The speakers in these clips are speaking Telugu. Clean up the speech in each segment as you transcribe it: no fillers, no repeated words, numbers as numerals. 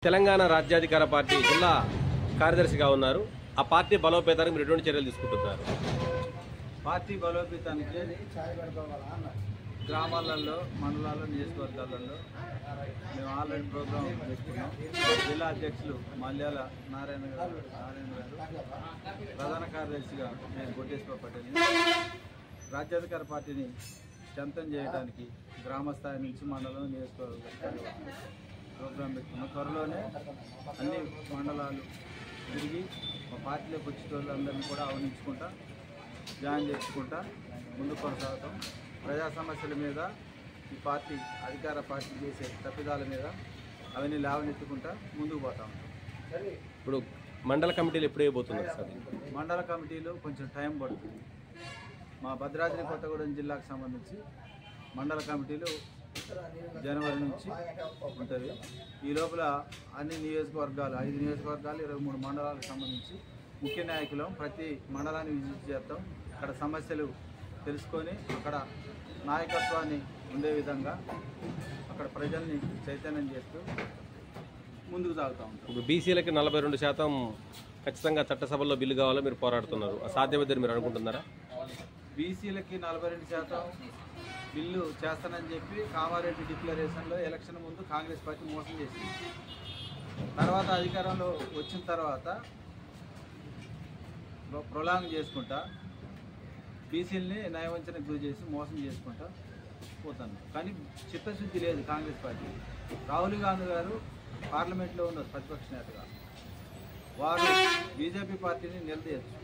తెలంగాణ రాజ్యాధికార పార్టీ జిల్లా కార్యదర్శిగా ఉన్నారు. ఆ పార్టీ బలోపేతానికి మీరు ఎటువంటి చర్యలు తీసుకుంటున్నారు? పార్టీ బలోపేతానికి గ్రామాలలో, మండలాల్లో, నియోజకవర్గాలలో మేము ఆల్రెడీ ప్రోగ్రాం చేసుకున్నాం. జిల్లా అధ్యక్షులు మల్యాల నారాయణ గారు, ప్రధాన కార్యదర్శిగా నేను కోటేశ్వర పటేల్. రాజ్యాధికార పార్టీని స్ట్రెంథన్ చేయడానికి గ్రామ స్థాయి నుంచి మండలం, నియోజకవర్గ ప్రోగ్రాం పెట్టుకున్నాం. త్వరలోనే అన్ని మండలాలు తిరిగి మా పార్టీలోకి వచ్చే వాళ్ళందరినీ కూడా ఆహ్వానించుకుంటా, జాయిన్ చేసుకుంటా ముందుకు కొనసాగుతాం. ప్రజా సమస్యల మీద ఈ పార్టీ, అధికార పార్టీ చేసే తప్పిదాల మీద అవన్నీ లేవనెత్తుకుంటా ముందుకు పోతాం. ఇప్పుడు మండల కమిటీలు ఎప్పుడు వేయబోతున్నారు సార్? మండల కమిటీలు కొంచెం టైం పడుతుంది. మా భద్రాద్రి కొత్తగూడెం జిల్లాకు సంబంధించి మండల కమిటీలు జనవరి నుంచి ఉంటుంది. ఈ లోపల అన్ని నియోజకవర్గాలు, 5 నియోజకవర్గాలు, 23 మండలాలకు సంబంధించి ముఖ్య నాయకులం ప్రతి మండలాన్ని విజిట్ చేస్తాం. అక్కడ సమస్యలు తెలుసుకొని అక్కడ నాయకత్వాన్ని ఉండే విధంగా అక్కడ ప్రజల్ని చైతన్యం చేస్తూ ముందుకు సాగుతూ ఉంటాం. ఇప్పుడు బీసీలకి 42% ఖచ్చితంగా చట్టసభల్లో బిల్లు కావాలో మీరు పోరాడుతున్నారు. సాధ్యమైతే మీరు అనుకుంటున్నారా? బీసీలకి 42% బిల్లు చేస్తానని చెప్పి కామారెడ్డి డిక్లరేషన్లో ఎలక్షన్ ముందు కాంగ్రెస్ పార్టీ మోసం చేసింది. తర్వాత అధికారంలో వచ్చిన తర్వాత ప్రొలాంగ్ చేసుకుంటా బీసీలని నయవంచనకు గురి చేసి మోసం చేసుకుంటా పోతాను. కానీ చిత్తశుద్ధి లేదు కాంగ్రెస్ పార్టీ. రాహుల్ గాంధీ గారు పార్లమెంట్లో ఉన్నారు ప్రతిపక్ష నేతగా. వారు బీజేపీ పార్టీని నిలదీయచ్చు.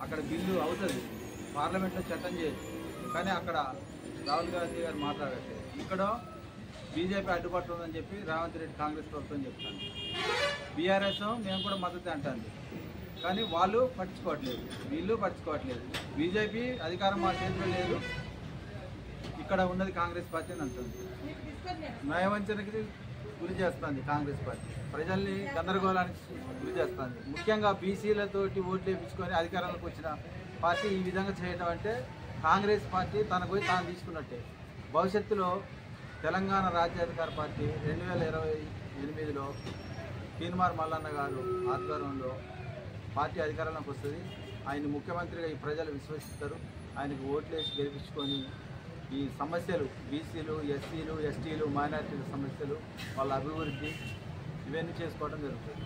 అక్కడ బిల్లు అవుతుంది, పార్లమెంట్లో చట్టం చేయొచ్చు. కానీ అక్కడ రాహుల్ గాంధీ గారు మాట్లాడట్లేదు. ఇక్కడ బీజేపీ అడ్డుపట్టు ఉందని చెప్పి రేవంత్ రెడ్డి కాంగ్రెస్ ప్రభుత్వం చెప్తాను. బీఆర్ఎస్ మేము కూడా మద్దతు అంటాను. కానీ వాళ్ళు పట్టించుకోవట్లేదు, వీళ్ళు పట్టించుకోవట్లేదు. బీజేపీ అధికారం మా చేతిలో లేదు, ఇక్కడ ఉన్నది కాంగ్రెస్ పార్టీ అని అంటుంది. నయవంచనకి గురి చేస్తుంది కాంగ్రెస్ పార్టీ, ప్రజల్ని గందరగోళానికి గురి చేస్తుంది. ముఖ్యంగా బీసీలతోటి ఓట్లు వేయించుకొని అధికారంలోకి వచ్చిన పార్టీ ఈ విధంగా చేయడం అంటే కాంగ్రెస్ పార్టీ తన పోయి తాను తీసుకున్నట్టే. భవిష్యత్తులో తెలంగాణ రాజ్యాధికార పార్టీ 2028లో తీన్మార్ మల్లన్న గారు ఆధ్వర్యంలో పార్టీ అధికారంలోకి వస్తుంది. ఆయన ముఖ్యమంత్రిగా ఈ ప్రజలు విశ్వసిస్తారు. ఆయనకు ఓట్లేసి గెలిపించుకొని ఈ సమస్యలు, బీసీలు, ఎస్సీలు, ఎస్టీలు, మైనారిటీల సమస్యలు, వాళ్ళ అభివృద్ధి ఇవన్నీ చేసుకోవడం జరుగుతుంది.